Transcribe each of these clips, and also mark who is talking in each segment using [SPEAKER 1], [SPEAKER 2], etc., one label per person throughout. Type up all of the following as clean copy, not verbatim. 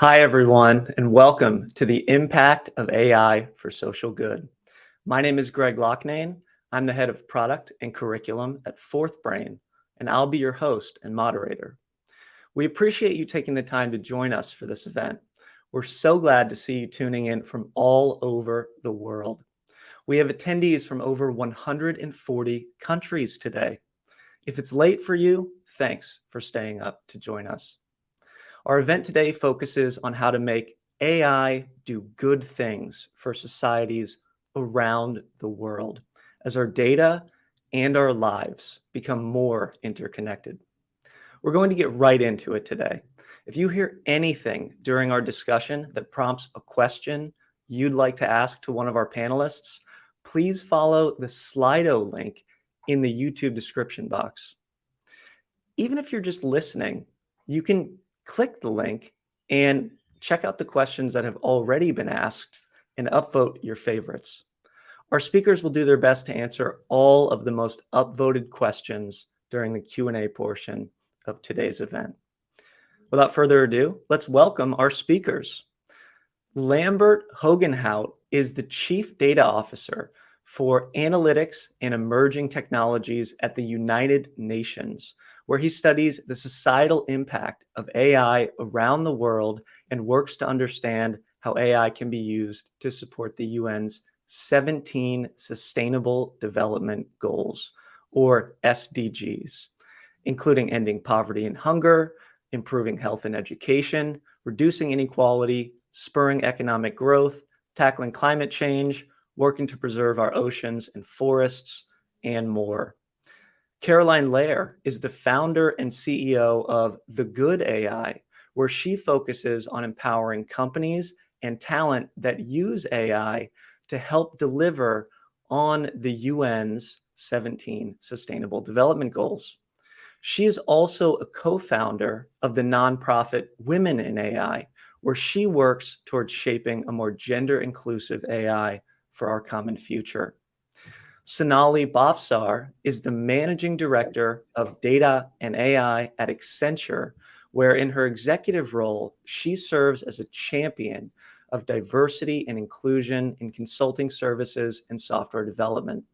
[SPEAKER 1] Hi, everyone, and welcome to the Impact of AI for Social Good. My name is Greg Loughnane. I'm the head of product and curriculum at Fourth Brain, and I'll be your host and moderator. We appreciate you taking the time to join us for this event. We're so glad to see you tuning in from all over the world. We have attendees from over 140 countries today. If it's late for you, thanks for staying up to join us. Our event today focuses on how to make AI do good things for societies around the world as our data and our lives become more interconnected. We're going to get right into it today. If you hear anything during our discussion that prompts a question you'd like to ask to one of our panelists, please follow the Slido link in the YouTube description box. Even if you're just listening, you can click the link and check out the questions that have already been asked and upvote your favorites. Our speakers will do their best to answer all of the most upvoted questions during the Q&A portion of today's event. Without further ado, let's welcome our speakers. Lambert Hogenhout is the Chief Data Officer for Analytics and Emerging Technologies at the United Nations, where he studies the societal impact of AI around the world and works to understand how AI can be used to support the UN's 17 Sustainable Development Goals, or SDGs, including ending poverty and hunger, improving health and education, reducing inequality, spurring economic growth, tackling climate change, working to preserve our oceans and forests, and more. Caroline Lair is the founder and CEO of The Good AI, where she focuses on empowering companies and talent that use AI to help deliver on the UN's 17 Sustainable Development Goals. She is also a co-founder of the nonprofit Women in AI, where she works towards shaping a more gender-inclusive AI for our common future. Sonali Bhavsar is the managing director of data and AI at Accenture, where in her executive role, she serves as a champion of diversity and inclusion in consulting services and software development.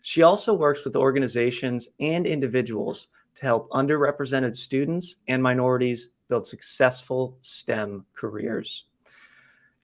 [SPEAKER 1] She also works with organizations and individuals to help underrepresented students and minorities build successful STEM careers.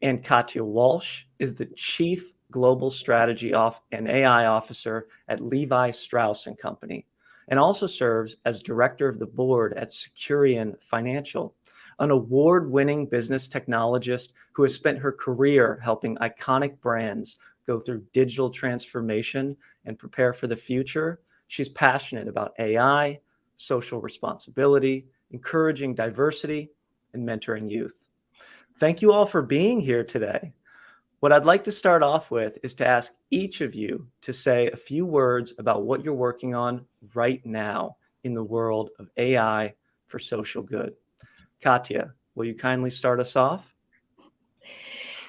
[SPEAKER 1] And Katia Walsh is the Chief Global Strategy and AI Officer at Levi, Strauss & Company, and also serves as Director of the Board at Securian Financial, an award-winning business technologist who has spent her career helping iconic brands go through digital transformation and prepare for the future. She's passionate about AI, social responsibility, encouraging diversity, and mentoring youth. Thank you all for being here today. What I'd like to start off with is to ask each of you to say a few words about what you're working on right now in the world of AI for social good. Katia, will you kindly start us off?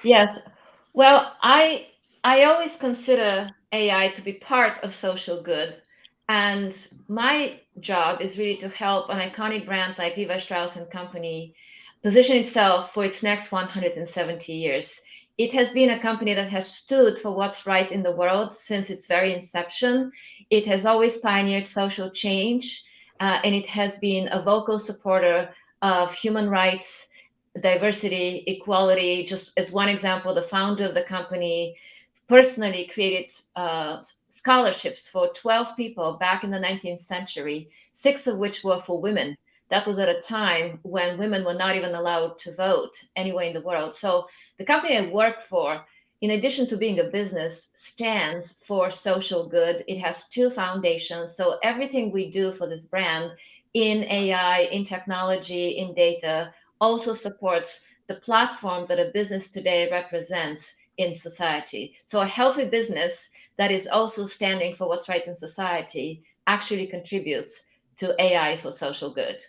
[SPEAKER 2] Yes. Well, I always consider AI to be part of social good. And my job is really to help an iconic brand like Levi Strauss and Company position itself for its next 170 years. It has been a company that has stood for what's right in the world since its very inception. It has always pioneered social change, and it has been a vocal supporter of human rights, diversity, equality. Just as one example, the founder of the company personally created scholarships for 12 people back in the 19th century, 6 of which were for women. That was at a time when women were not even allowed to vote anywhere in the world. So the company I work for, in addition to being a business, stands for social good. It has 2 foundations. So everything we do for this brand in AI, in technology, in data, also supports the platform that a business today represents in society. So a healthy business that is also standing for what's right in society actually contributes to AI for social good.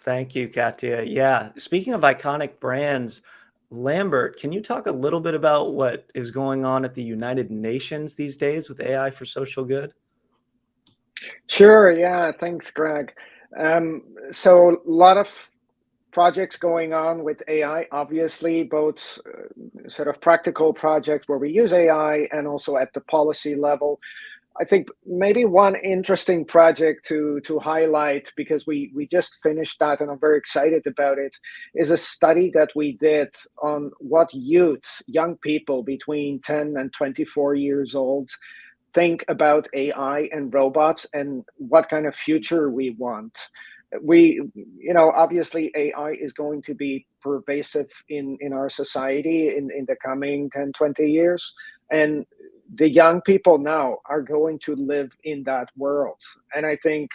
[SPEAKER 1] Thank you, Katia. Yeah, speaking of iconic brands, Lambert, can you talk a little bit about what is going on at the United Nations these days with AI for social good?
[SPEAKER 3] Sure, yeah, thanks, Greg. So a lot of projects going on with AI, obviously, both sort of practical projects where we use AI and also at the policy level. I think maybe one interesting project to highlight, because we just finished that and I'm very excited about it, is a study that we did on what young people between 10 and 24 years old think about AI and robots and what kind of future we want. Obviously AI is going to be pervasive in our society in the coming 10, 20 years. And the young people now are going to live in that world. And I think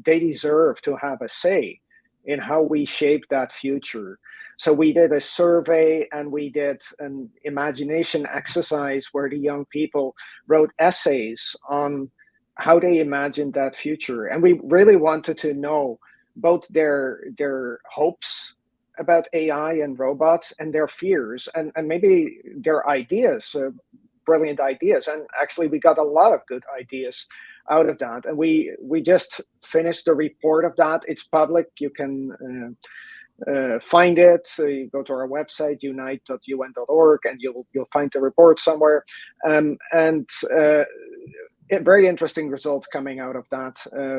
[SPEAKER 3] they deserve to have a say in how we shape that future. So we did a survey and we did an imagination exercise where the young people wrote essays on how they imagined that future. And we really wanted to know both their hopes about AI and robots and their fears and maybe their ideas, brilliant ideas. And actually we got a lot of good ideas out of that. And we just finished the report of that. It's public. You can find it. So you go to our website, unite.un.org, and you'll find the report somewhere. Very interesting results coming out of that.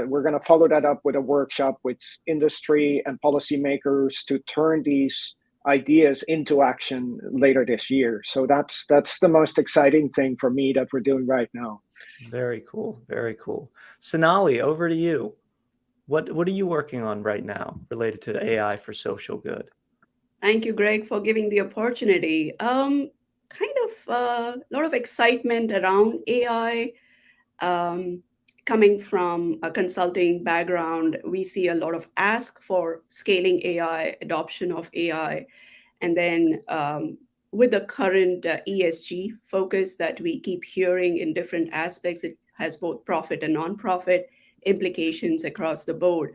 [SPEAKER 3] We're going to follow that up with a workshop with industry and policymakers to turn these ideas into action later this year. So that's the most exciting thing for me that we're doing right now.
[SPEAKER 1] Very cool. Very cool. Sonali, over to you. What are you working on right now related to AI for social good?
[SPEAKER 4] Thank you, Greg, for giving the opportunity. Kind of a lot of excitement around AI. Coming from a consulting background, we see a lot of ask for scaling AI, adoption of AI, and then with the current ESG focus that we keep hearing in different aspects, it has both profit and nonprofit implications across the board.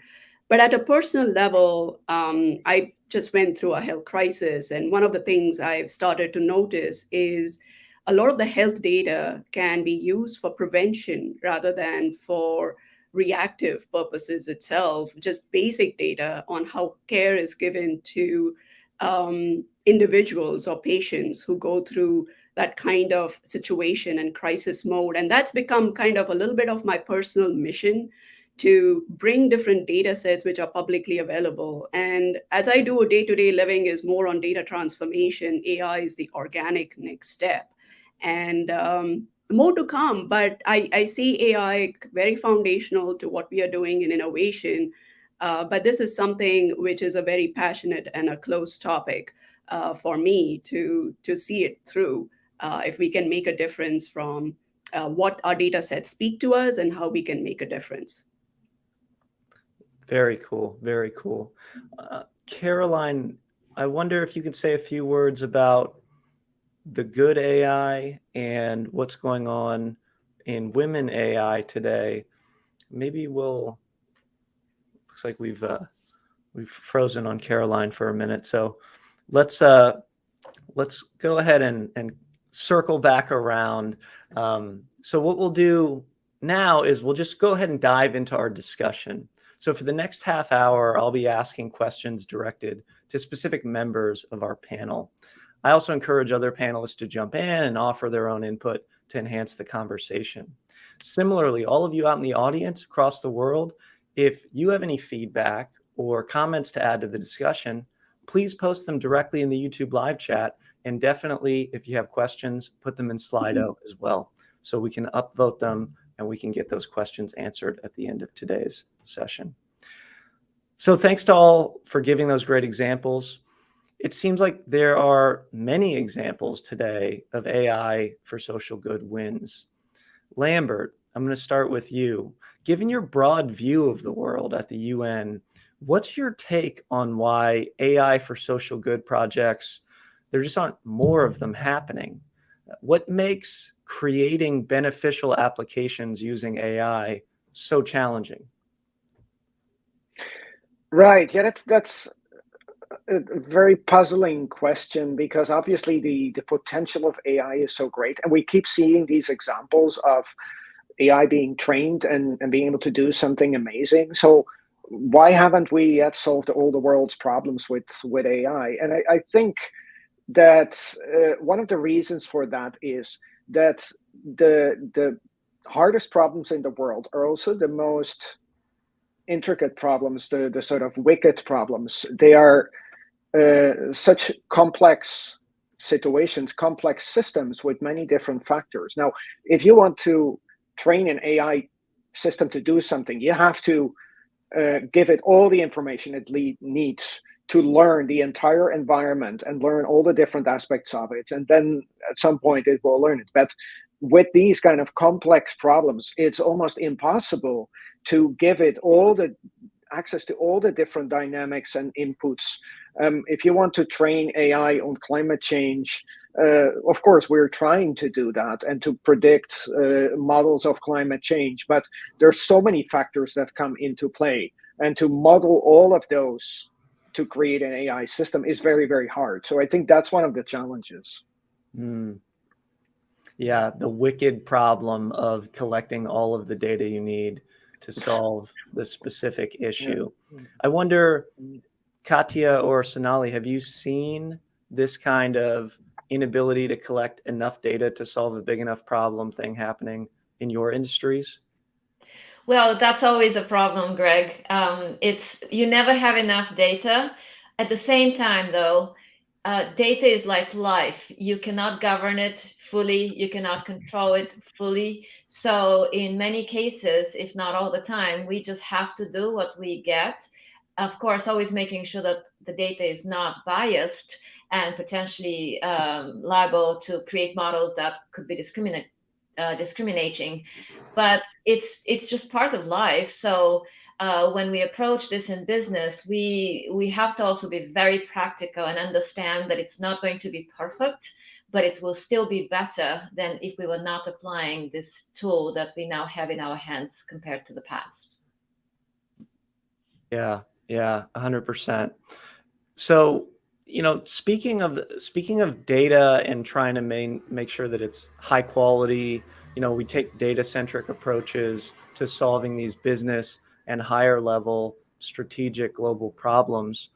[SPEAKER 4] But at a personal level, I just went through a health crisis. And one of the things I've started to notice is a lot of the health data can be used for prevention rather than for reactive purposes itself, just basic data on how care is given to individuals or patients who go through that kind of situation and crisis mode. And that's become kind of a little bit of my personal mission to bring different data sets which are publicly available. And as I do a day-to-day living is more on data transformation, AI is the organic next step. And more to come, but I see AI very foundational to what we are doing in innovation. But this is something which is a very passionate and a close topic for me to see it through. If we can make a difference from what our data sets speak to us and how we can make a difference.
[SPEAKER 1] Very cool. Very cool. Caroline, I wonder if you could say a few words about the good AI and what's going on in women AI today. Maybe looks like we've frozen on Caroline for a minute. So let's go ahead and circle back around. So what we'll do now is we'll just go ahead and dive into our discussion. So for the next half hour, I'll be asking questions directed to specific members of our panel. I also encourage other panelists to jump in and offer their own input to enhance the conversation. Similarly, all of you out in the audience across the world, if you have any feedback or comments to add to the discussion, please post them directly in the YouTube live chat. And definitely, if you have questions, put them in Slido as well, so we can upvote them and we can get those questions answered at the end of today's session. So thanks to all for giving those great examples. It seems like there are many examples today of AI for social good wins. Lambert, I'm going to start with you. Given your broad view of the world at the UN, what's your take on why AI for social good projects, there just aren't more of them happening? What makes creating beneficial applications using AI so challenging?
[SPEAKER 3] Right. Yeah, that's a very puzzling question, because obviously the potential of AI is so great. And we keep seeing these examples of AI being trained and being able to do something amazing. So why haven't we yet solved all the world's problems with AI? And I think that one of the reasons for that is that the hardest problems in the world are also the most intricate problems, the sort of wicked problems. They are such complex situations, complex systems with many different factors. Now, if you want to train an AI system to do something, you have to give it all the information it needs to learn the entire environment and learn all the different aspects of it. And then at some point it will learn it. But with these kind of complex problems, it's almost impossible to give it all the access to all the different dynamics and inputs. If you want to train AI on climate change, of course, we're trying to do that and to predict models of climate change, but there's so many factors that come into play. And to model all of those to create an AI system is very, very hard. So I think that's one of the challenges.
[SPEAKER 1] Yeah, the wicked problem of collecting all of the data you need to solve the specific issue. Yeah. I wonder, Katia or Sonali, have you seen this kind of inability to collect enough data to solve a big enough problem thing happening in your industries?
[SPEAKER 2] Well, that's always a problem, Greg. You never have enough data. At the same time, though, data is like life. You cannot govern it fully. You cannot control it fully. So in many cases, if not all the time, we just have to do what we get. Of course, always making sure that the data is not biased and potentially liable to create models that could be discriminating. But it's just part of life. So when we approach this in business, we have to also be very practical and understand that it's not going to be perfect, but it will still be better than if we were not applying this tool that we now have in our hands compared to the past.
[SPEAKER 1] Yeah, 100%. So, speaking of data and trying to make sure that it's high quality, we take data-centric approaches to solving these business and higher level strategic global problems.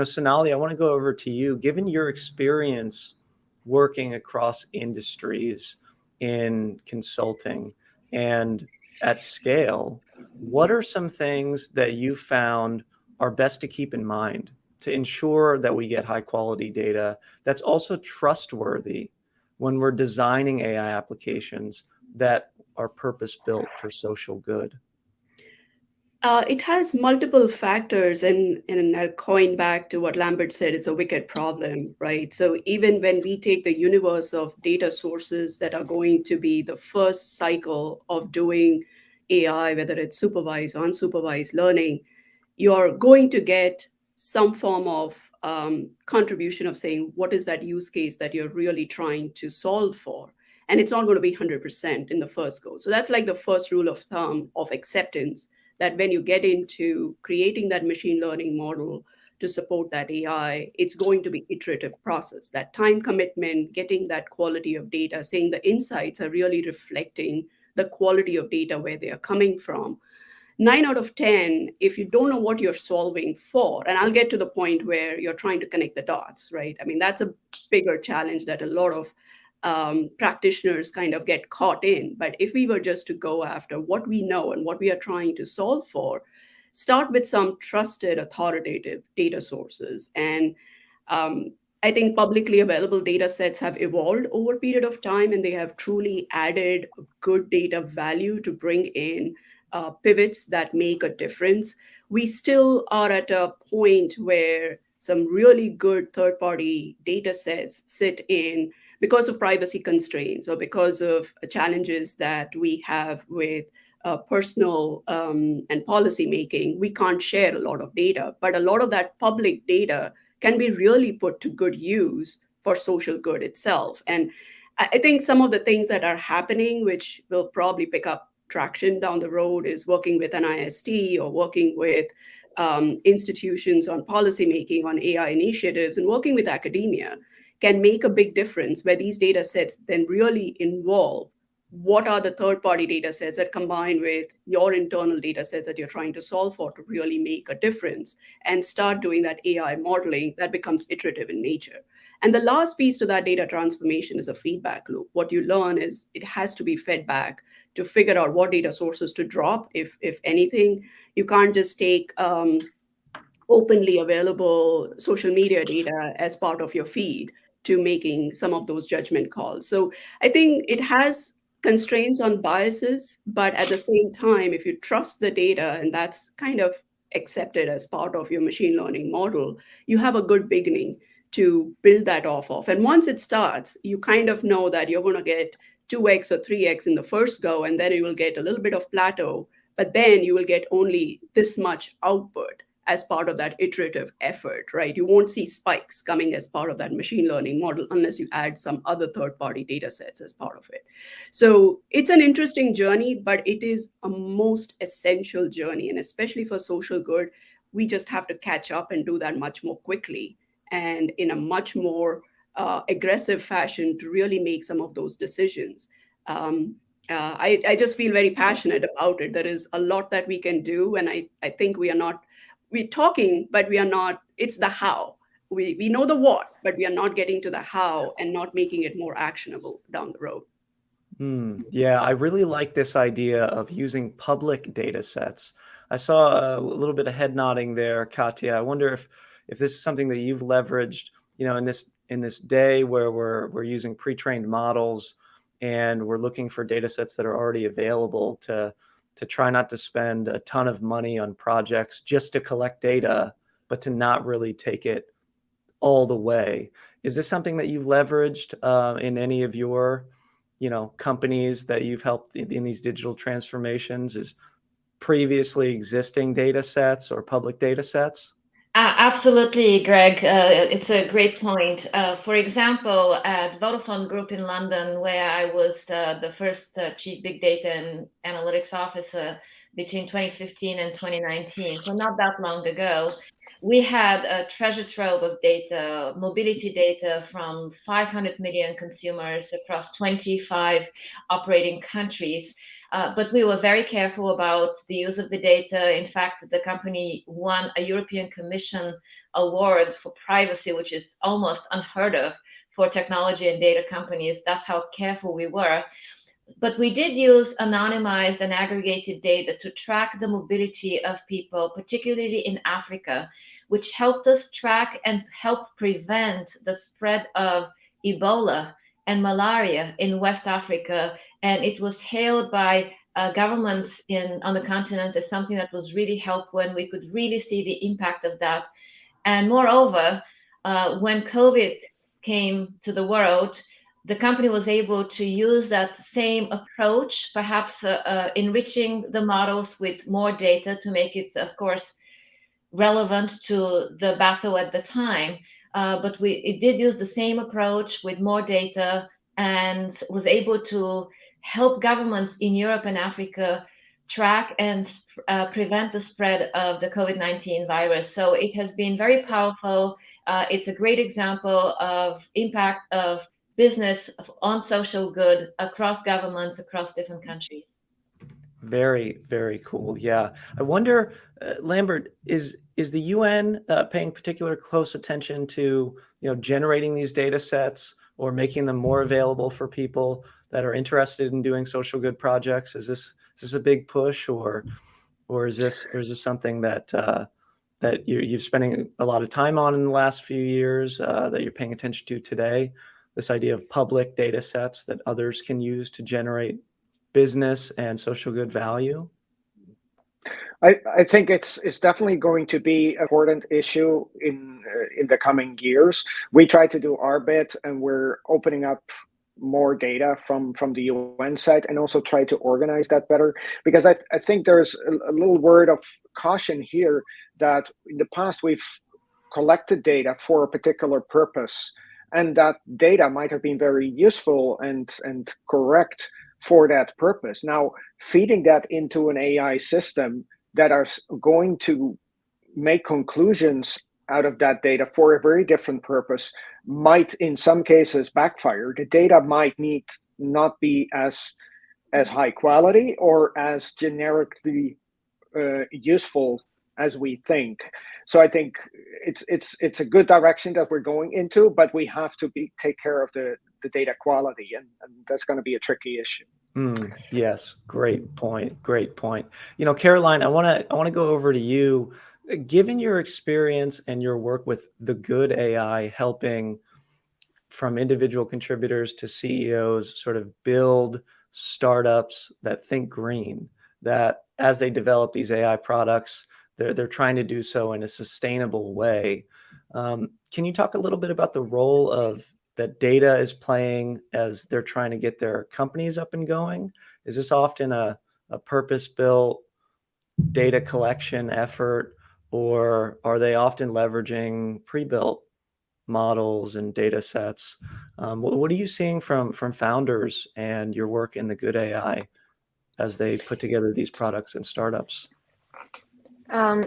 [SPEAKER 1] Sonali, I want to go over to you. Given your experience working across industries in consulting and at scale, what are some things that you found are best to keep in mind to ensure that we get high quality data that's also trustworthy when we're designing AI applications that are purpose-built for social good?
[SPEAKER 4] It has multiple factors, and I'll coin back to what Lambert said, it's a wicked problem, right? So even when we take the universe of data sources that are going to be the first cycle of doing AI, whether it's supervised or unsupervised learning, you're going to get some form of contribution of saying, what is that use case that you're really trying to solve for? And it's not going to be 100% in the first go. So that's like the first rule of thumb of acceptance, that when you get into creating that machine learning model to support that AI, it's going to be iterative process. That time commitment, getting that quality of data, saying the insights are really reflecting the quality of data where they are coming from. 9 out of 10, if you don't know what you're solving for, and I'll get to the point where you're trying to connect the dots, right? I mean, that's a bigger challenge that a lot of practitioners kind of get caught in. But if we were just to go after what we know and what we are trying to solve for, start with some trusted, authoritative data sources. And I think publicly available data sets have evolved over a period of time, and they have truly added good data value to bring in pivots that make a difference. We still are at a point where some really good third-party data sets sit in because of privacy constraints or because of challenges that we have with personal and policy making. We can't share a lot of data, but a lot of that public data can be really put to good use for social good itself. And I think some of the things that are happening, which will probably pick up traction down the road, is working with an IST or working with institutions on policymaking, on AI initiatives, and working with academia can make a big difference, where these data sets then really involve what are the third-party data sets that combine with your internal data sets that you're trying to solve for to really make a difference, and start doing that AI modeling that becomes iterative in nature. And the last piece to that data transformation is a feedback loop. What you learn is it has to be fed back to figure out what data sources to drop, if anything. You can't just take openly available social media data as part of your feed to making some of those judgment calls. So I think it has constraints on biases, but at the same time, if you trust the data and that's kind of accepted as part of your machine learning model, you have a good beginning to build that off of. And once it starts, you kind of know that you're going to get 2x or 3x in the first go, and then you will get a little bit of plateau, but then you will get only this much output as part of that iterative effort, right? You won't see spikes coming as part of that machine learning model unless you add some other third-party data sets as part of it. So it's an interesting journey, but it is a most essential journey. And especially for social good, we just have to catch up and do that much more quickly and in a much more aggressive fashion to really make some of those decisions. I just feel very passionate about it. There is a lot that we can do, and I think we're talking, but we are not, it's the how. We know the what, but we are not getting to the how and not making it more actionable down the road.
[SPEAKER 1] Yeah, I really like this idea of using public data sets. I saw a little bit of head nodding there, Katia. I wonder if this is something that you've leveraged, in this day where we're using pre-trained models and we're looking for data sets that are already available to try not to spend a ton of money on projects just to collect data, but to not really take it all the way. Is this something that you've leveraged in any of your, companies that you've helped in these digital transformations? Is previously existing data sets or public data sets?
[SPEAKER 2] Absolutely, Greg. It's a great point. For example, at Vodafone Group in London, where I was the first Chief Big Data and Analytics Officer between 2015 and 2019, so not that long ago, we had a treasure trove of data, mobility data from 500 million consumers across 25 operating countries. But we were very careful about the use of the data. In fact, the company won a European Commission award for privacy, which is almost unheard of for technology and data companies. That's how careful we were. But we did use anonymized and aggregated data to track the mobility of people, particularly in Africa, which helped us track and help prevent the spread of Ebola and malaria in West Africa. And it was hailed by governments on the continent as something that was really helpful, and we could really see the impact of that. And moreover, when COVID came to the world, the company was able to use that same approach, perhaps enriching the models with more data to make it, of course, relevant to the battle at the time. But it did use the same approach with more data and was able to help governments in Europe and Africa track and prevent the spread of the COVID-19 virus. So it has been very powerful. It's a great example of impact of business on social good across governments, across different countries.
[SPEAKER 1] Very, very cool. Yeah. I wonder, Lambert, is the UN paying particular close attention to, generating these data sets or making them more available for people that are interested in doing social good projects? Is this a big push, or is this something that you're spending a lot of time on in the last few years, that you're paying attention to today? This idea of public data sets that others can use to generate business and social good value?
[SPEAKER 3] I think it's definitely going to be an important issue in the coming years. We try to do our bit, and we're opening up more data from the UN side, and also try to organize that better, because I think there's a little word of caution here that in the past we've collected data for a particular purpose, and that data might have been very useful and correct for that purpose. Now, feeding that into an AI system that are going to make conclusions out of that data for a very different purpose might, in some cases, backfire. The data might not be as as high quality or as generically useful as we think. So I think it's a good direction that we're going into, but we have to take care of the data quality, and that's going to be a tricky issue.
[SPEAKER 1] Yes, great point. Great point. Caroline, I want to go over to you. Given your experience and your work with the good AI, helping from individual contributors to CEOs sort of build startups that think green, that as they develop these AI products, they're trying to do so in a sustainable way. Can you talk a little bit about the role of that data is playing as they're trying to get their companies up and going? Is this often a purpose-built data collection effort, or are they often leveraging pre-built models and data sets? What are you seeing from founders and your work in the good AI as they put together these products and startups?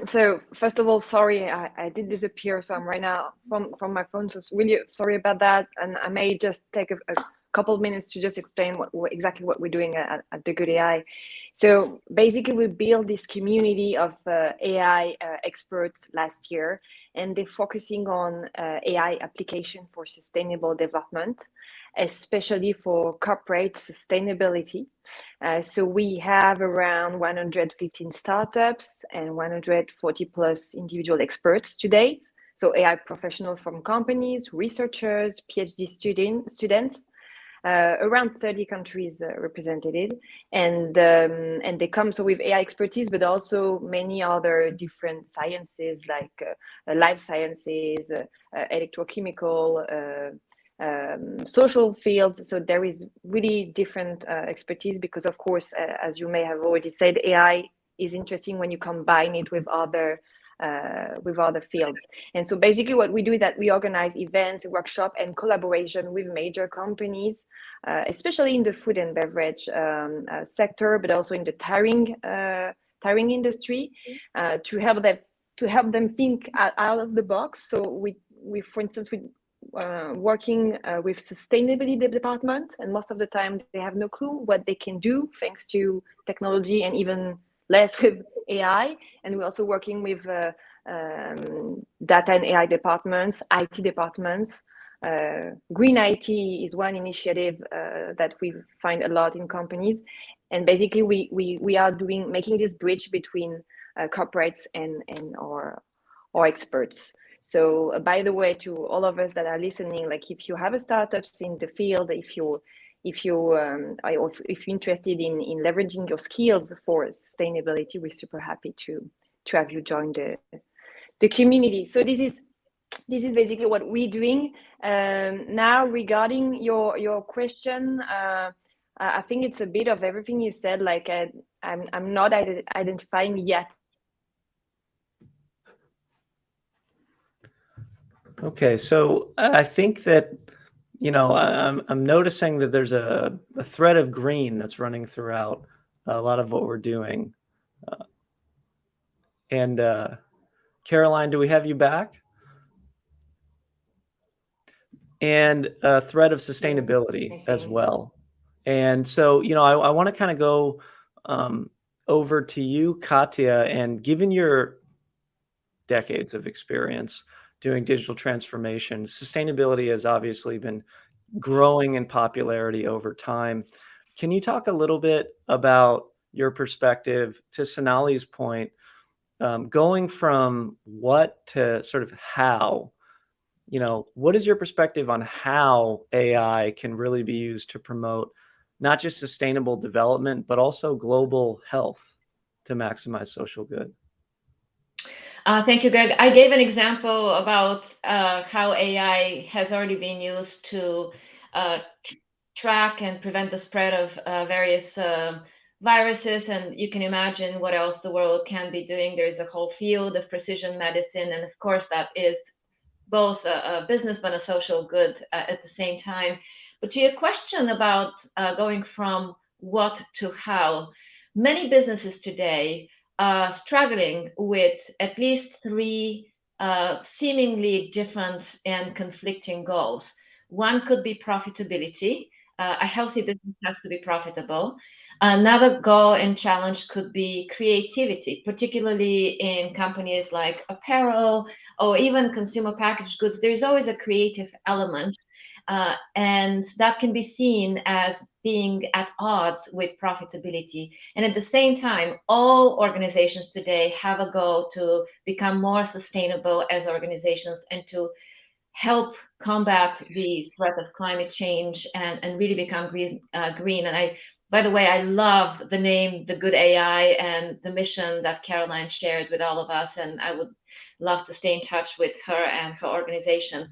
[SPEAKER 5] So first of all, sorry, I did disappear, so I'm right now from my phone, so really sorry about that. And I may just take a couple of minutes to just explain exactly what we're doing at the Good AI. So basically, we built this community of AI experts last year, and they're focusing on AI application for sustainable development, especially for corporate sustainability. So we have around 115 startups and 140 plus individual experts today. So AI professionals from companies, researchers, PhD students, around 30 countries represented, and they come so with AI expertise, but also many other different sciences like life sciences, electrochemical, social fields. So there is really different expertise because, of course, as you may have already said, AI is interesting when you combine it with other fields. And so basically what we do is that we organize events, workshop, and collaboration with major companies, especially in the food and beverage sector, but also in the tiring industry, to help them think out of the box. So we for instance, working with sustainability department, and most of the time they have no clue what they can do thanks to technology, and even less with AI. And we're also working with data and AI departments, IT departments. Green IT is one initiative that we find a lot in companies. And basically we are making this bridge between corporates and our experts. So by the way, to all of us that are listening, like if you have a startups in the field, if you're interested in leveraging your skills for sustainability, we're super happy to have you join the community. So this is basically what we're doing. Now regarding your question, I think it's a bit of everything you said. Like I'm not identifying yet.
[SPEAKER 1] Okay, so I think that I'm noticing that there's a thread of green that's running throughout a lot of what we're doing. And Caroline, do we have you back? And a thread of sustainability as well. And so, I want to kind of go over to you, Katia, and given your decades of experience doing digital transformation, sustainability has obviously been growing in popularity over time. Can you talk a little bit about your perspective, to Sonali's point, going from what to sort of how? What is your perspective on how AI can really be used to promote not just sustainable development, but also global health to maximize social good?
[SPEAKER 2] Thank you, Greg. I gave an example about how AI has already been used to track and prevent the spread of various viruses, and you can imagine what else the world can be doing. There is a whole field of precision medicine, and of course that is both a business but a social good at the same time. But to your question about going from what to how, many businesses today are struggling with at least three seemingly different and conflicting goals. One could be profitability. a healthy business has to be profitable. Another goal and challenge could be creativity, particularly in companies like apparel or even consumer packaged goods. There's always a creative element, and that can be seen as being at odds with profitability. And at the same time, all organizations today have a goal to become more sustainable as organizations and to help combat the threat of climate change and really become green. And by the way, I love the name, The Good AI, and the mission that Caroline shared with all of us. And I would love to stay in touch with her and her organization.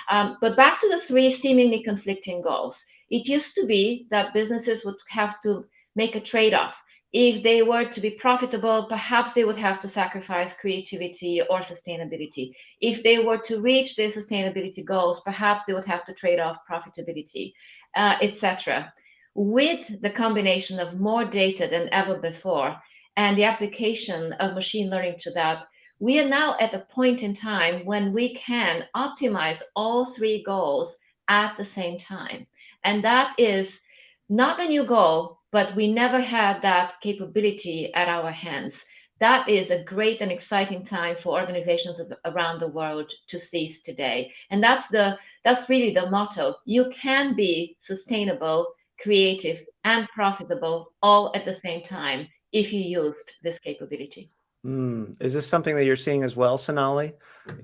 [SPEAKER 2] But back to the three seemingly conflicting goals. It used to be that businesses would have to make a trade-off. If they were to be profitable, perhaps they would have to sacrifice creativity or sustainability. If they were to reach their sustainability goals, perhaps they would have to trade off profitability, etc. With the combination of more data than ever before and the application of machine learning to that, we are now at a point in time when we can optimize all three goals at the same time. And that is not a new goal, but we never had that capability at our hands. That is a great and exciting time for organizations around the world to seize today. And that's really the motto. You can be sustainable, creative, and profitable all at the same time if you used this capability.
[SPEAKER 1] Is this something that you're seeing as well, Sonali,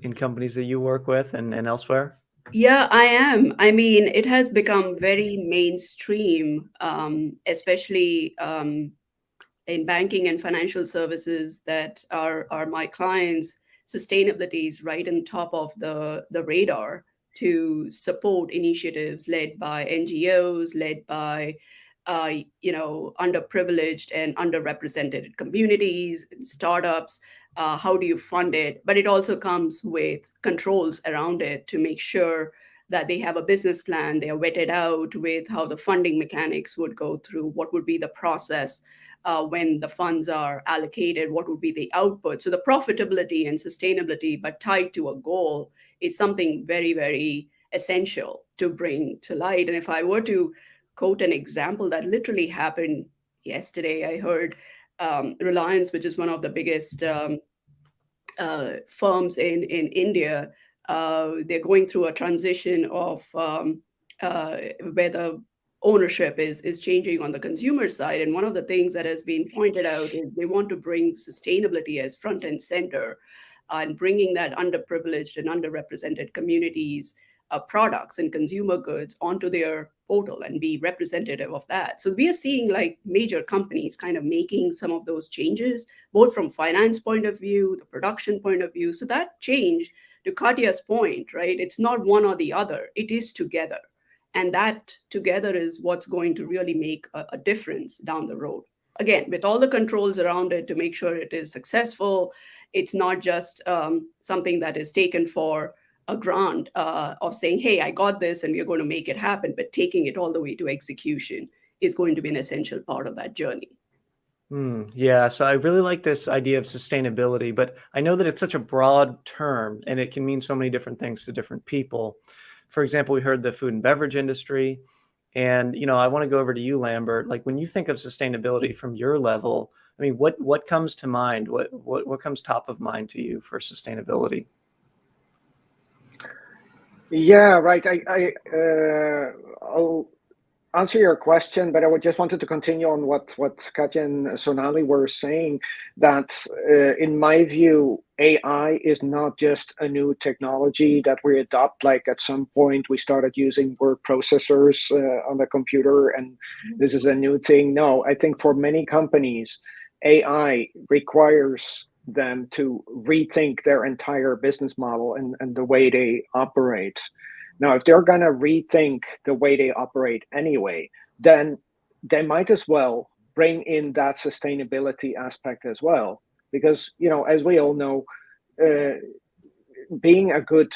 [SPEAKER 1] in companies that you work with and elsewhere?
[SPEAKER 4] Yeah, I am. I mean, it has become very mainstream, especially in banking and financial services that are my clients. Sustainability is right on top of the radar to support initiatives led by NGOs, led by underprivileged and underrepresented communities and startups. How do you fund it? But it also comes with controls around it to make sure that they have a business plan, they are vetted out with how the funding mechanics would go through, what would be the process when the funds are allocated, what would be the output. So the profitability and sustainability, but tied to a goal, is something very, very essential to bring to light. And if I were to quote an example that literally happened yesterday, I heard Reliance, which is one of the biggest firms in India, they're going through a transition of where the ownership is changing on the consumer side. And one of the things that has been pointed out is they want to bring sustainability as front and center and bringing that underprivileged and underrepresented communities products and consumer goods onto their portal and be representative of that. So we are seeing like major companies kind of making some of those changes, both from finance point of view, the production point of view. So that change, to Katia's point, right? It's not one or the other, it is together. And that together is what's going to really make a difference down the road. Again, with all the controls around it to make sure it is successful, it's not just something that is taken for a grant of saying, hey, I got this and we're going to make it happen, but taking it all the way to execution is going to be an essential part of that journey.
[SPEAKER 1] Yeah, so I really like this idea of sustainability, but I know that it's such a broad term and it can mean so many different things to different people. For example, we heard the food and beverage industry, and I want to go over to you, Lambert. Like when you think of sustainability from your level, I mean, what comes to mind? What comes top of mind to you for sustainability?
[SPEAKER 3] Yeah, right. I'll answer your question, but I just wanted to continue on what Katia and Sonali were saying, that in my view, AI is not just a new technology that we adopt. Like at some point we started using word processors on the computer and this is a new thing. No, I think for many companies, AI requires them to rethink their entire business model and the way they operate. Now, if they're going to rethink the way they operate anyway, then they might as well bring in that sustainability aspect as well. Because, as we all know, being a good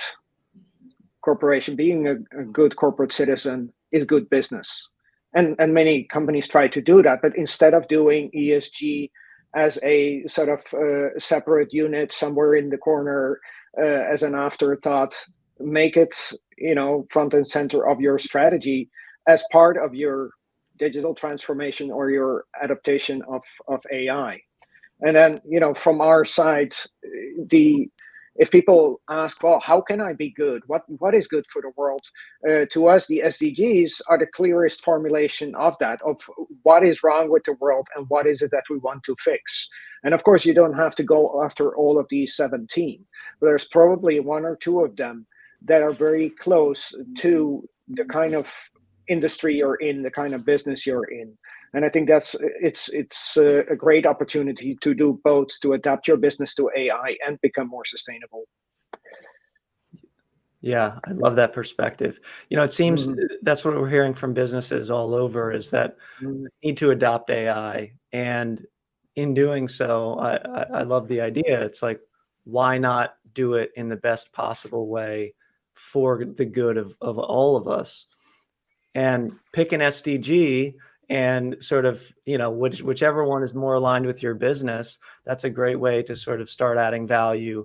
[SPEAKER 3] corporation, being a good corporate citizen is good business. And many companies try to do that. But instead of doing ESG as a sort of separate unit somewhere in the corner as an afterthought, make it front and center of your strategy as part of your digital transformation or your adaptation of AI. And then, from our side, if people ask, well, how can I be good? What is good for the world? To us, the SDGs are the clearest formulation of that, of what is wrong with the world and what is it that we want to fix. And of course, you don't have to go after all of these 17. But there's probably one or two of them that are very close to the kind of industry you're in, the kind of business you're in. And I think it's a great opportunity to do both, to adapt your business to AI and become more sustainable.
[SPEAKER 1] Yeah, I love that perspective. It seems that's what we're hearing from businesses all over, is that we need to adopt AI. And in doing so, I love the idea. It's like, why not do it in the best possible way for the good of all of us? And pick an SDG and sort of, whichever one is more aligned with your business, that's a great way to sort of start adding value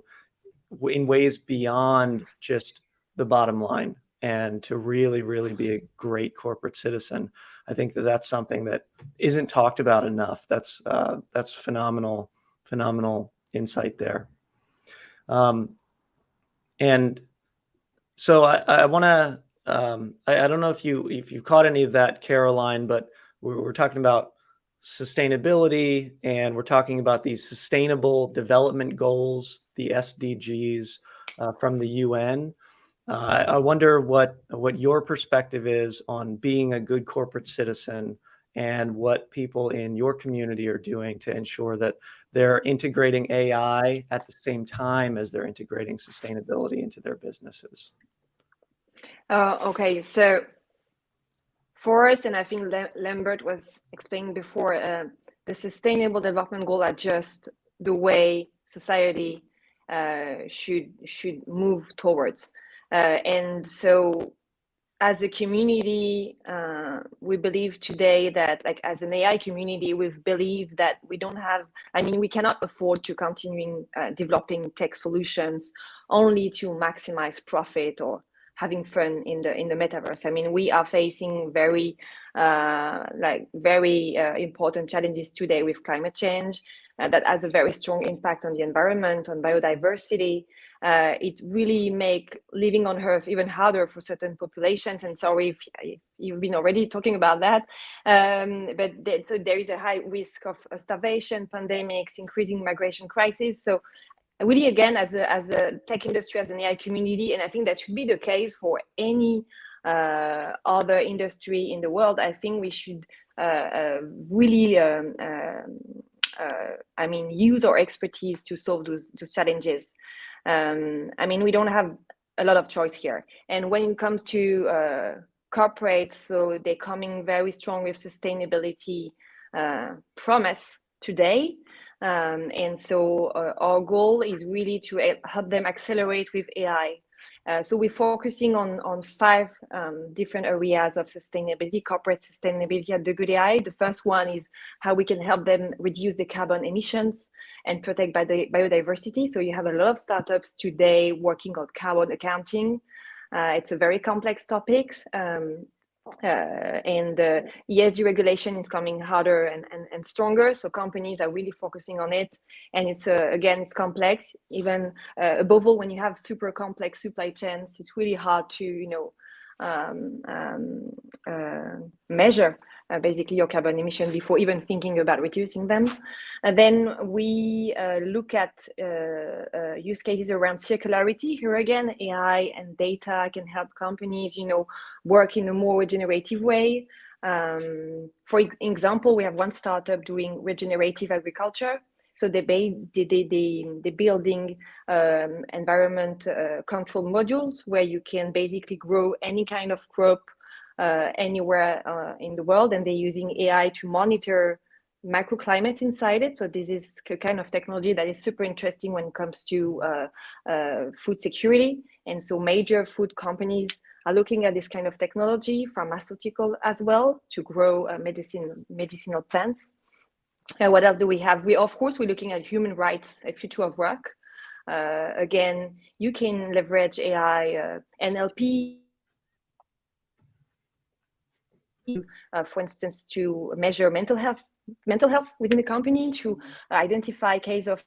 [SPEAKER 1] in ways beyond just the bottom line, and to really, really be a great corporate citizen. I think that's something that isn't talked about enough. That's phenomenal insight there. And so I want to, I don't know if you caught any of that, Caroline, but we're talking about sustainability, and we're talking about these sustainable development goals, the SDGs from the UN. I wonder what your perspective is on being a good corporate citizen, and what people in your community are doing to ensure that they're integrating AI at the same time as they're integrating sustainability into their businesses.
[SPEAKER 5] Okay, so for us, and I think Lambert was explaining before, the Sustainable Development Goal are just the way society should move towards. And so as a community, we believe today that, like, as an AI community, we've believed that we cannot afford to continue developing tech solutions only to maximize profit or having fun in the metaverse. I mean, we are facing very important challenges today with climate change that has a very strong impact on the environment, on biodiversity. It really make living on Earth even harder for certain populations. And sorry if you've been already talking about that, so there is a high risk of starvation, pandemics, increasing migration crisis. So really, again, as a tech industry, as an AI community, and I think that should be the case for any other industry in the world, I think we should really use our expertise to solve those challenges. We don't have a lot of choice here. And when it comes to corporates, so they're coming very strong with sustainability promise today. And so our goal is really to help them accelerate with AI. So we're focusing on 5 different areas of sustainability, corporate sustainability at the Good AI. The first one is how we can help them reduce the carbon emissions and protect biodiversity. So you have a lot of startups today working on carbon accounting. It's a very complex topic. And ESG regulation is coming harder and stronger, so companies are really focusing on it. And it's again, it's complex. Even above all, when you have super complex supply chains, it's really hard to measure basically your carbon emission before even thinking about reducing them. And then we look at use cases around circularity. Here again, AI and data can help companies, work in a more regenerative way. For example, we have one startup doing regenerative agriculture. So they're building environment control modules where you can basically grow any kind of crop anywhere in the world, and they're using AI to monitor microclimate inside it. So this is a kind of technology that is super interesting when it comes to food security. And so major food companies are looking at this kind of technology, pharmaceutical as well, to grow medicinal plants. What else do we have? We're looking at human rights, a future of work. Again, you can leverage AI, NLP. for instance, to measure mental health within the company, to identify case of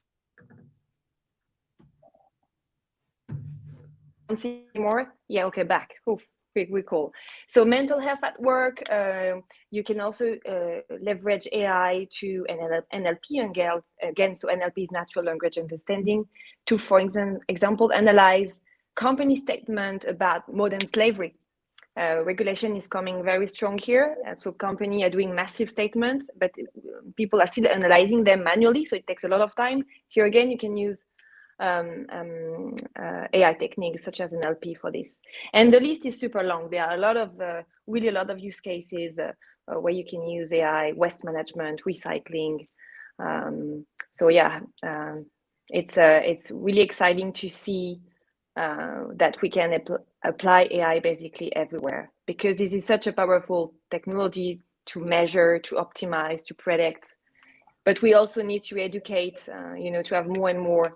[SPEAKER 5] more. Yeah, okay, back. Oof, we call. So mental health at work. You can also leverage AI to NLP again. So NLP is natural language understanding to, for example, analyze company statement about modern slavery. Regulation is coming very strong here. So companies are doing massive statements, but people are still analyzing them manually. So it takes a lot of time. Here again, you can use AI techniques such as NLP for this. And the list is super long. There are really a lot of use cases where you can use AI, waste management, recycling. So yeah, it's really exciting to see that we can apply AI basically everywhere, because this is such a powerful technology to measure, to optimize, to predict. But we also need to educate, to have more and more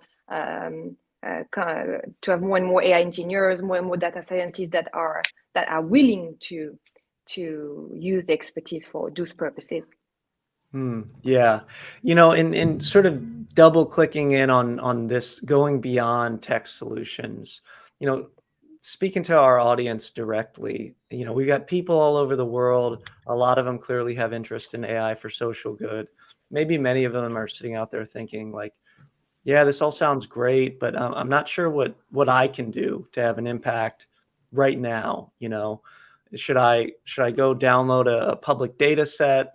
[SPEAKER 5] AI engineers, more and more data scientists that are willing to use the expertise for those purposes.
[SPEAKER 1] Yeah. In sort of double clicking in on this, going beyond tech solutions, speaking to our audience directly, we've got people all over the world. A lot of them clearly have interest in AI for social good. Maybe many of them are sitting out there thinking like, yeah, this all sounds great, but I'm not sure what I can do to have an impact right now. Should I go download a public data set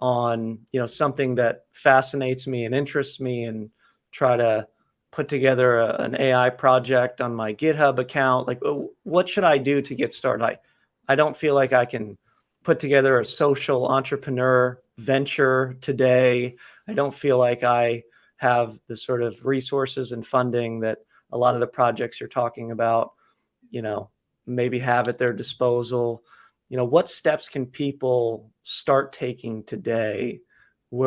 [SPEAKER 1] on something that fascinates me and interests me and try to put together an AI project on my GitHub account? Like, what should I do to get started? I don't feel like I can put together a social entrepreneur venture today. I don't feel like I have the sort of resources and funding that a lot of the projects you're talking about, maybe have at their disposal. What steps can people start taking today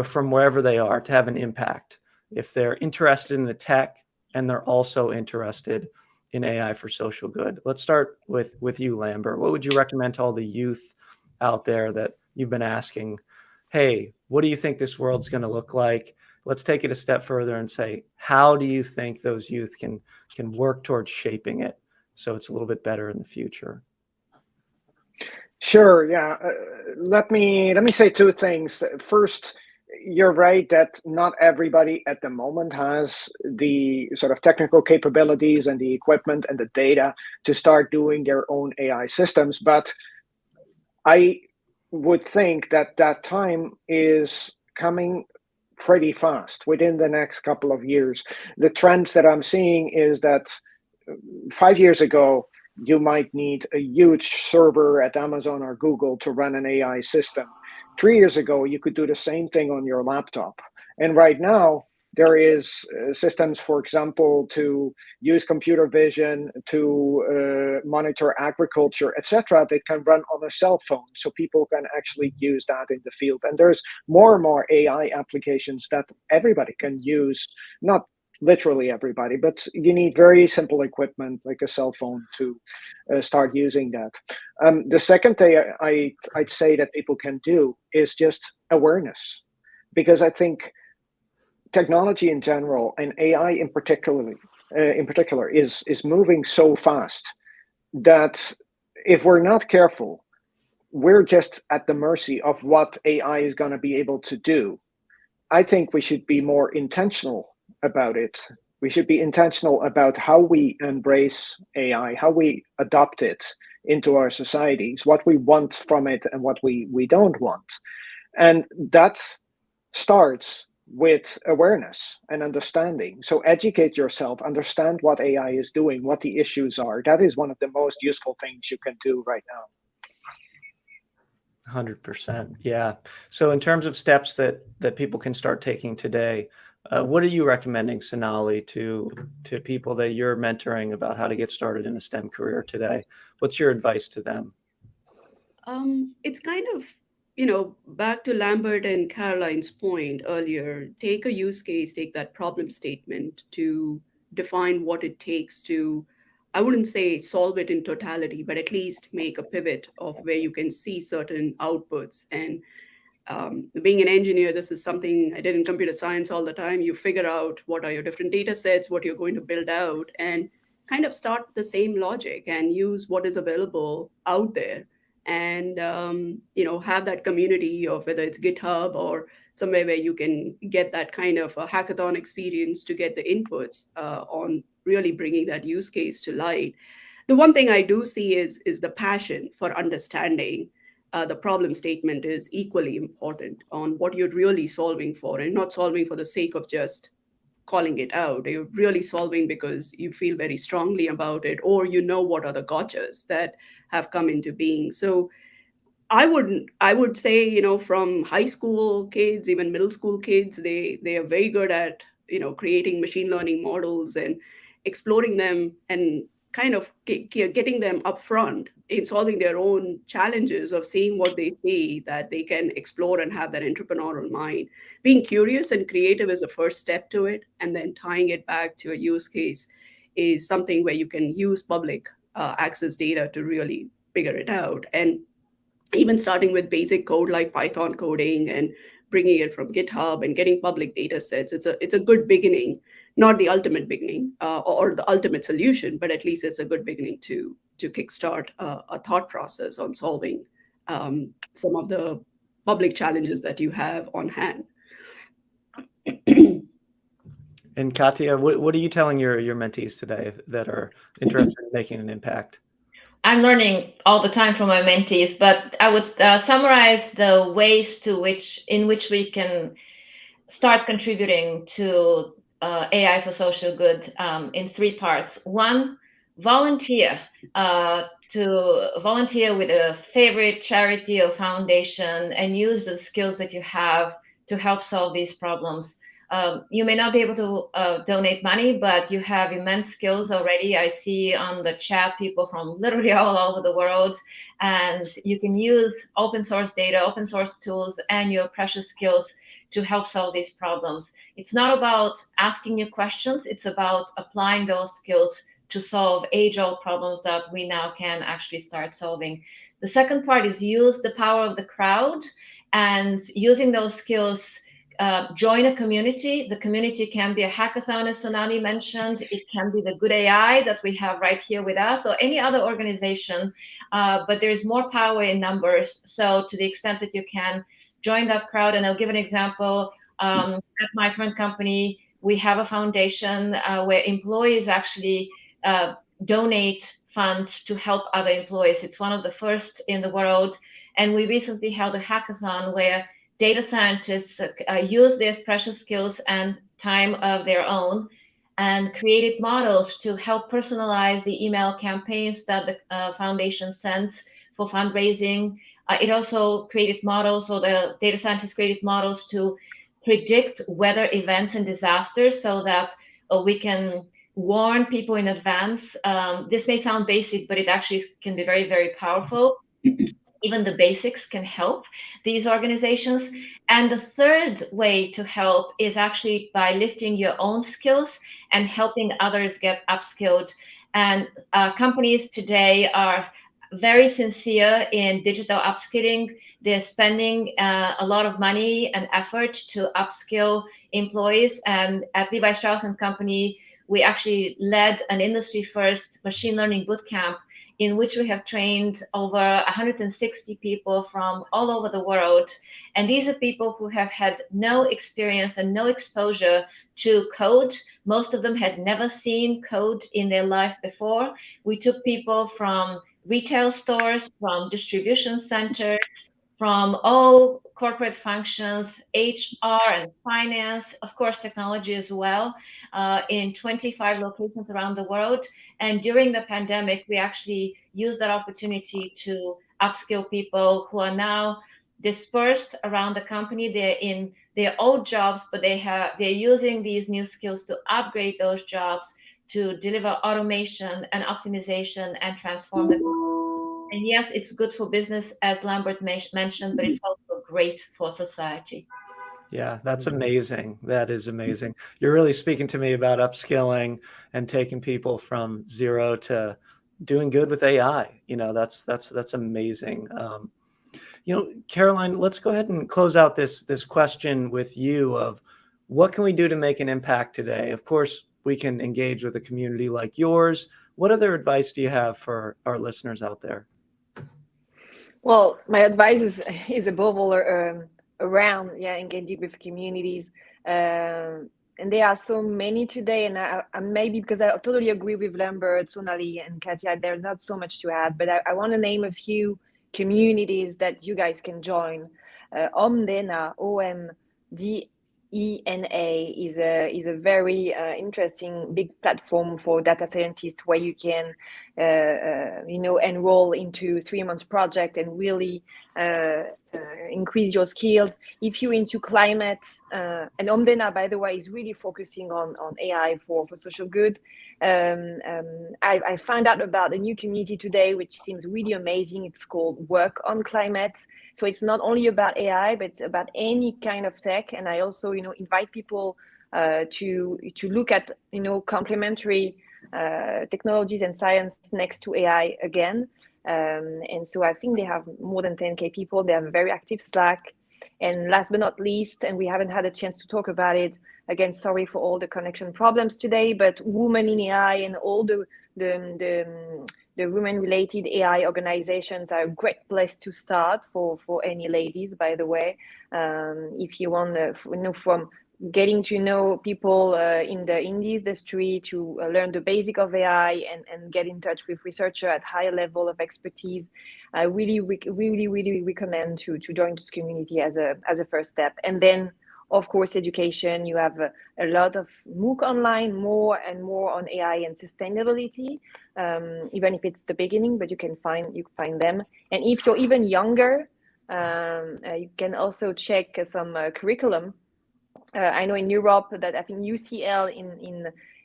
[SPEAKER 1] from wherever they are to have an impact if they're interested in the tech and they're also interested in AI for social good? Let's start with you, Lambert. What would you recommend to all the youth out there that you've been asking, hey, what do you think this world's going to look like? Let's take it a step further and say, how do you think those youth can work towards shaping it so it's a little bit better in the future?
[SPEAKER 3] Sure. Yeah. Let me say two things. First, you're right that not everybody at the moment has the sort of technical capabilities and the equipment and the data to start doing their own AI systems. But I would think that time is coming pretty fast within the next couple of years. The trends that I'm seeing is that 5 years ago, you might need a huge server at Amazon or Google to run an AI system. 3 years ago, you could do the same thing on your laptop. And right now, there is systems, for example, to use computer vision to monitor agriculture, etc., that can run on a cell phone, so people can actually use that in the field. And there's more and more AI applications that everybody can use, not literally everybody, but you need very simple equipment like a cell phone to start using that. The second thing I'd say that people can do is just awareness, because I think technology in general and AI in particular is moving so fast that if we're not careful, we're just at the mercy of what AI is going to be able to do. I think we should be more intentional about it. We should be intentional about how we embrace AI, how we adopt it into our societies, what we want from it and what we don't want. And that starts with awareness and understanding. So educate yourself, understand what AI is doing, what the issues are. That is one of the most useful things you can do right now.
[SPEAKER 1] 100%. Yeah. So in terms of steps that people can start taking today, what are you recommending, Sonali, to people that you're mentoring about how to get started in a STEM career today? What's your advice to them?
[SPEAKER 4] It's kind of, back to Lambert and Caroline's point earlier, take a use case, take that problem statement to define what it takes to I wouldn't say solve it in totality, but at least make a pivot of where you can see certain outputs. And being an engineer, this is something I did in computer science all the time. You figure out what are your different data sets, what you're going to build out, and kind of start the same logic and use what is available out there. And have that community of whether it's GitHub or somewhere where you can get that kind of a hackathon experience to get the inputs on really bringing that use case to light. The one thing I do see is the passion for understanding the problem statement is equally important on what you're really solving for, and not solving for the sake of just calling it out. You're really solving because you feel very strongly about it, or what are the gotchas that have come into being. So I would say, from high school kids, even middle school kids, they are very good at, creating machine learning models and exploring them, and kind of getting them up front in solving their own challenges of seeing what they see that they can explore and have that entrepreneurial mind. Being curious and creative is the first step to it, and then tying it back to a use case is something where you can use public access data to really figure it out. And even starting with basic code like Python coding and bringing it from GitHub and getting public data sets, it's a good beginning, not the ultimate beginning or the ultimate solution, but at least it's a good beginning to kickstart a thought process on solving some of the public challenges that you have on hand.
[SPEAKER 1] And Katia, what are you telling your mentees today that are interested in making an impact?
[SPEAKER 2] I'm learning all the time from my mentees, but I would summarize the ways in which we can start contributing to AI for social good in 3 parts. 1, volunteer. To volunteer with a favorite charity or foundation and use the skills that you have to help solve these problems. You may not be able to donate money, but you have immense skills already. I see on the chat people from literally all over the world, and you can use open source data, open source tools, and your precious skills to help solve these problems. It's not about asking new questions, it's about applying those skills to solve age-old problems that we now can actually start solving. The second part is use the power of the crowd, and using those skills, join a community. The community can be a hackathon, as Sonali mentioned. It can be the Good AI that we have right here with us, or any other organization, but there's more power in numbers. So to the extent that you can, join that crowd. And I'll give an example. At my current company, we have a foundation where employees actually donate funds to help other employees. It's one of the first in the world. And we recently held a hackathon where data scientists use their precious skills and time of their own and created models to help personalize the email campaigns that the foundation sends for fundraising. It also created models, so the data scientists created models to predict weather events and disasters so that we can warn people in advance. This may sound basic, but it actually can be very, very powerful. Even the basics can help these organizations. And the third way to help is actually by lifting your own skills and helping others get upskilled. And companies today are very sincere in digital upskilling. They're spending a lot of money and effort to upskill employees. And at Levi Strauss & Company, we actually led an industry-first machine learning bootcamp in which we have trained over 160 people from all over the world. And these are people who have had no experience and no exposure to code. Most of them had never seen code in their life before. We took people from retail stores, from distribution centers, from all corporate functions, HR and finance, of course, technology as well, in 25 locations around the world. And during the pandemic, we actually used that opportunity to upskill people who are now dispersed around the company. They're in their old jobs, but they're using these new skills to upgrade those jobs to deliver automation and optimization and transform the company. And yes, it's good for business, as Lambert mentioned, but it's also great for society.
[SPEAKER 1] Yeah, that's amazing. That is amazing. You're really speaking to me about upskilling and taking people from zero to doing good with AI. That's amazing. Caroline, let's go ahead and close out this question with you of what can we do to make an impact today? Of course, we can engage with a community like yours. What other advice do you have for our listeners out there?
[SPEAKER 5] Well, my advice is above all around engaging with communities, and there are so many today. And I maybe because I totally agree with Lambert, Sonali, and Katia, there's not so much to add, but I want to name a few communities that you guys can join. Omdena, OMDENA is a very interesting big platform for data scientists where you can enroll into 3 months project and really increase your skills. If you're into climate, and Omdena, by the way, is really focusing on AI for social good. I found out about a new community today, which seems really amazing. It's called Work on Climate. So it's not only about AI, but it's about any kind of tech. And I also, invite people to look at, complementary technologies and science next to AI again. And so I think they have more than 10K people. They have a very active Slack. And last but not least, and we haven't had a chance to talk about it, again, sorry for all the connection problems today, but Women in AI and all the women-related AI organizations are a great place to start for any ladies, by the way. If you want to, from getting to know people in the industry to learn the basic of AI and get in touch with researcher at higher level of expertise, I really recommend to join this community as a first step. And then, of course, education. You have a lot of MOOC online, more and more on AI and sustainability, even if it's the beginning, but you can find them. And if you're even younger, you can also check some curriculum. I know in Europe that I think UCL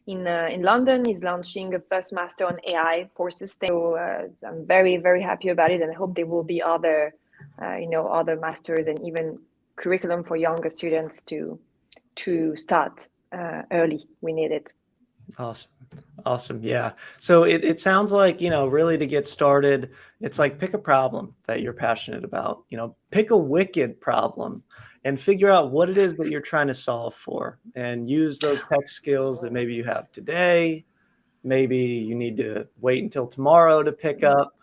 [SPEAKER 5] in London is launching a first master on AI for sustain. So I'm very, very happy about it, and I hope there will be other masters and even curriculum for younger students to start early. We need it.
[SPEAKER 1] Awesome. Yeah. So it sounds like, really to get started, it's like pick a problem that you're passionate about, pick a wicked problem and figure out what it is that you're trying to solve for, and use those tech skills that maybe you have today. Maybe you need to wait until tomorrow to pick up,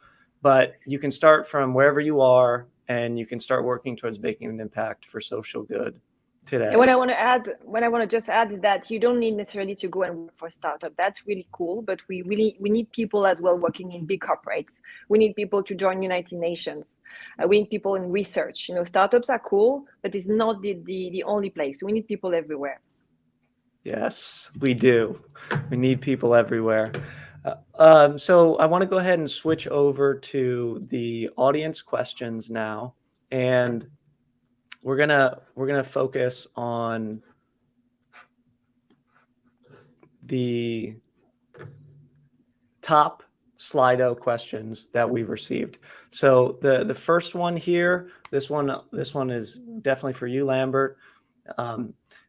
[SPEAKER 1] but you can start from wherever you are and you can start working towards making an impact for social good today.
[SPEAKER 5] And what I want to just add is that you don't need necessarily to go and work for a startup. That's really cool, but we need people as well working in big corporates. We need people to join United Nations. We need people in research. Startups are cool, but it's not the only place. We need people everywhere.
[SPEAKER 1] Yes, we do. We need people everywhere. So I want to go ahead and switch over to the audience questions now, and we're gonna focus on the top Slido questions that we've received. So the first one here, this one is definitely for you, Lambert.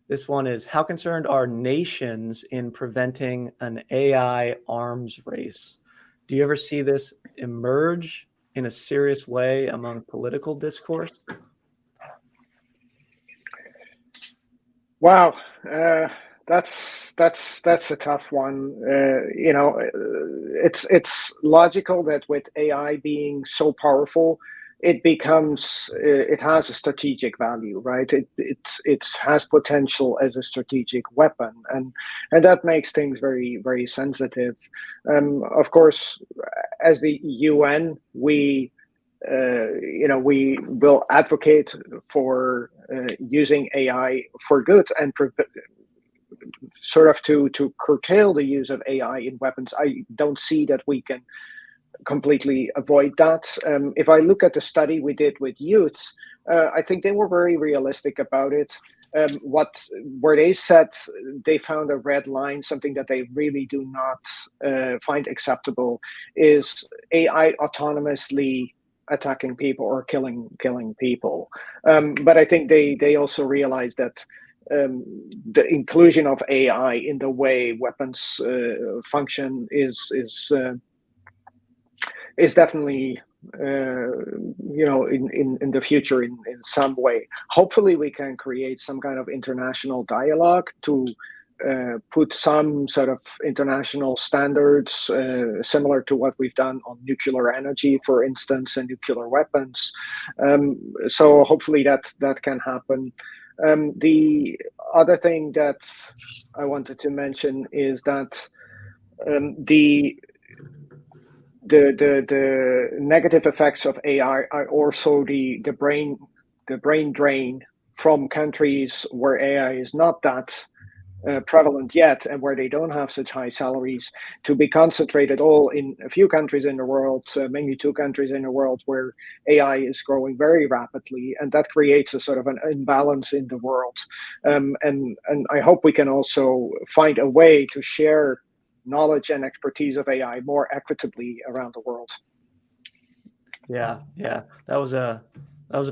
[SPEAKER 1] This one is, how concerned are nations in preventing an AI arms race? Do you ever see this emerge in a serious way among political discourse?
[SPEAKER 3] Wow, that's a tough one. It's logical that with AI being so powerful, it has a strategic value, right? It has potential as a strategic weapon, and that makes things very, very sensitive. Of course, as the UN, we will advocate for using AI for good and sort of to curtail the use of AI in weapons. I don't see that we can completely avoid that. If I look at the study we did with youth, I think they were very realistic about it. Where they said they found a red line, something that they really do not find acceptable, is AI autonomously attacking people or killing people. But I think they also realize that the inclusion of AI in the way weapons function is definitely in the future in some way. Hopefully we can create some kind of international dialogue to put some sort of international standards similar to what we've done on nuclear energy, for instance, and nuclear weapons. So hopefully that can happen. The other thing that I wanted to mention is that the negative effects of AI are also the brain drain from countries where AI is not that prevalent yet, and where they don't have such high salaries, to be concentrated all in a few countries in the world, mainly 2 countries in the world where AI is growing very rapidly, and that creates a sort of an imbalance in the world. And I hope we can also find a way to share knowledge and expertise of AI more equitably around the world.
[SPEAKER 1] Yeah, that was a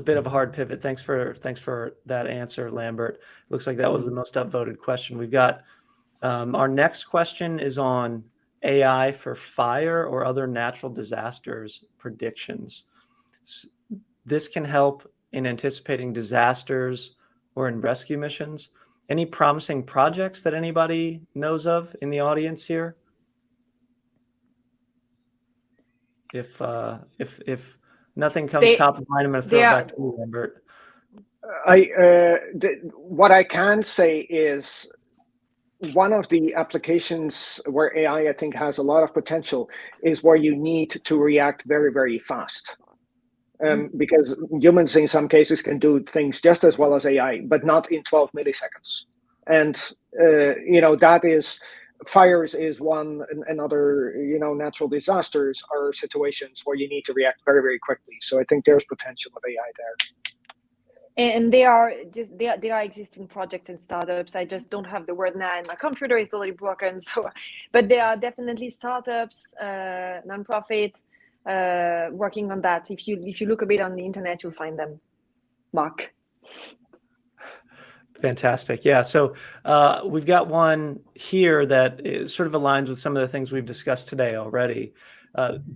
[SPEAKER 1] bit of a hard pivot. Thanks for that answer, Lambert. Looks like that was the most upvoted question. We've got our next question is on AI for fire or other natural disasters predictions. This can help in anticipating disasters or in rescue missions. Any promising projects that anybody knows of in the audience here? If nothing comes top of mind, I'm going to throw it back to you, Lambert.
[SPEAKER 3] What I can say is one of the applications where AI, I think, has a lot of potential is where you need to react very, very fast. Because humans in some cases can do things just as well as AI, but not in 12 milliseconds. And, that is, fires is one, and other, natural disasters are situations where you need to react very, very quickly. So I think there's potential of AI there.
[SPEAKER 5] And there are existing projects and startups. I just don't have the word now, and my computer is already broken. So, but there are definitely startups, nonprofits, working on that. If you look a bit on the internet, you'll find them. Mark.
[SPEAKER 1] Fantastic. Yeah. So we've got one here that sort of aligns with some of the things we've discussed today already.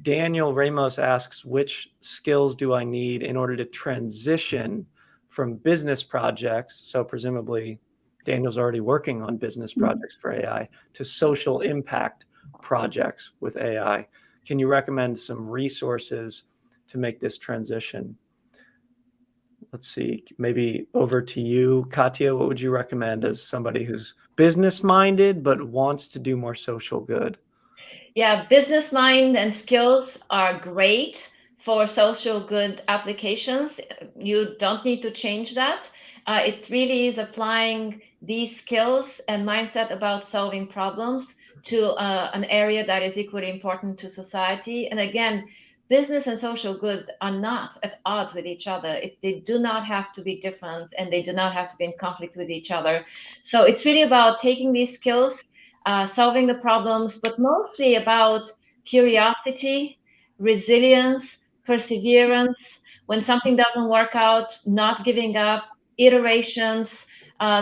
[SPEAKER 1] Daniel Ramos asks, which skills do I need in order to transition from business projects? So presumably Daniel's already working on business projects for AI, to social impact projects with AI. Can you recommend some resources to make this transition? Let's see, maybe over to you, Katia. What would you recommend as somebody who's business-minded but wants to do more social good?
[SPEAKER 2] Yeah, business mind and skills are great for social good applications. You don't need to change that. It really is applying these skills and mindset about solving problems to an area that is equally important to society. And again, business and social good are not at odds with each other. They do not have to be different, and they do not have to be in conflict with each other. So it's really about taking these skills, solving the problems, but mostly about curiosity, resilience, perseverance. When something doesn't work out, not giving up, iterations,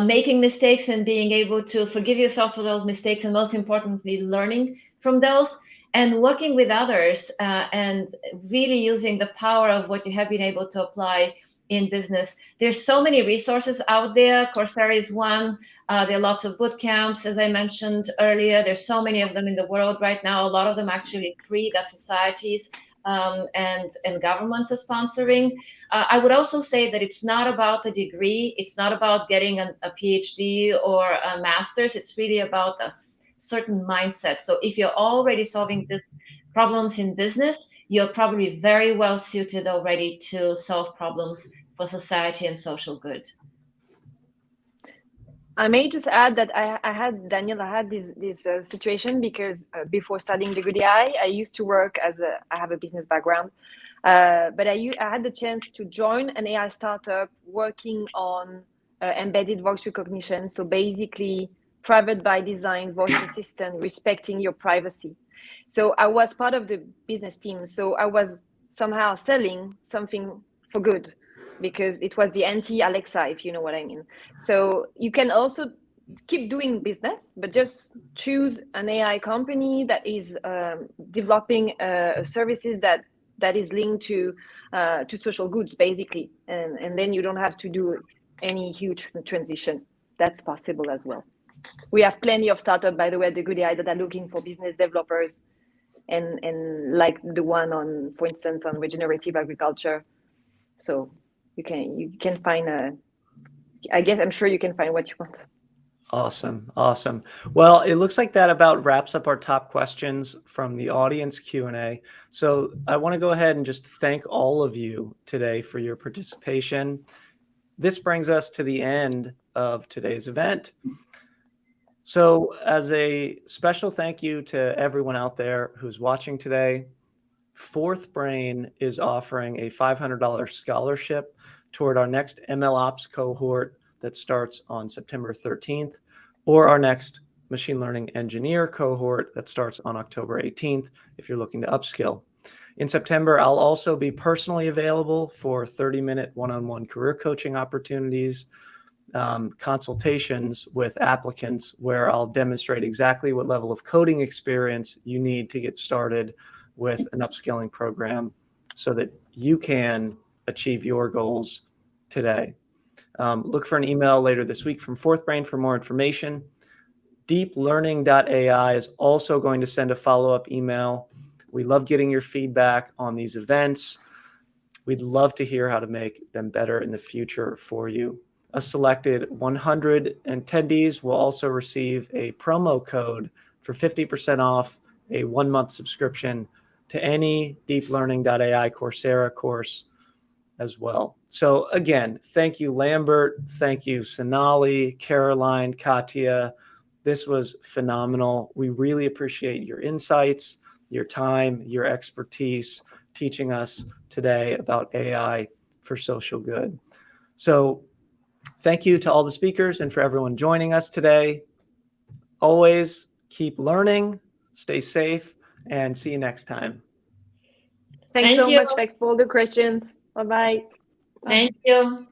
[SPEAKER 2] making mistakes and being able to forgive yourself for those mistakes, and most importantly, learning from those, and working with others, and really using the power of what you have been able to apply in business. There's so many resources out there. Coursera is one. There are lots of boot camps, as I mentioned earlier. There's so many of them in the world right now. A lot of them actually free, that societies and governments are sponsoring. I would also say that it's not about the degree. It's not about getting a PhD or a master's. It's really about a certain mindset. So if you're already solving problems in business, you're probably very well suited already to solve problems for society and social good.
[SPEAKER 5] I may just add that I had this situation because before studying the Good AI, I used to work I have a business background, but I had the chance to join an AI startup working on embedded voice recognition. So basically, private by design voice assistant respecting your privacy. So I was part of the business team. So I was somehow selling something for good, because it was the anti-Alexa, if you know what I mean. So you can also keep doing business, but just choose an AI company that is developing services that is linked to social goods, basically, and then you don't have to do any huge transition. That's possible as well. We have plenty of startups, by the way, at the Good AI, that are looking for business developers, and like the one on, for instance, on regenerative agriculture. So you can find I guess I'm sure you can find what you want.
[SPEAKER 1] Awesome. Awesome. Well, it looks like that about wraps up our top questions from the audience Q&A. So I want to go ahead and just thank all of you today for your participation. This brings us to the end of today's event. So as a special thank you to everyone out there who's watching today, Fourth Brain is offering a $500 scholarship toward our next MLOps cohort that starts on September 13th, or our next machine learning engineer cohort that starts on October 18th, if you're looking to upskill. In September, I'll also be personally available for 30-minute one-on-one career coaching opportunities, consultations with applicants, where I'll demonstrate exactly what level of coding experience you need to get started with an upskilling program so that you can achieve your goals today. Look for an email later this week from Fourth Brain for more information. Deeplearning.ai is also going to send a follow-up email. We love getting your feedback on these events. We'd love to hear how to make them better in the future for you. A selected 100 attendees will also receive a promo code for 50% off a 1-month subscription to any deeplearning.ai Coursera course as well. So again, thank you, Lambert. Thank you, Sonali, Caroline, Katia. This was phenomenal. We really appreciate your insights, your time, your expertise, teaching us today about AI for social good. So thank you to all the speakers and for everyone joining us today. Always keep learning, stay safe, and see you next time.
[SPEAKER 5] Thanks so much. Thanks for all the questions. Bye-bye.
[SPEAKER 2] Thank you.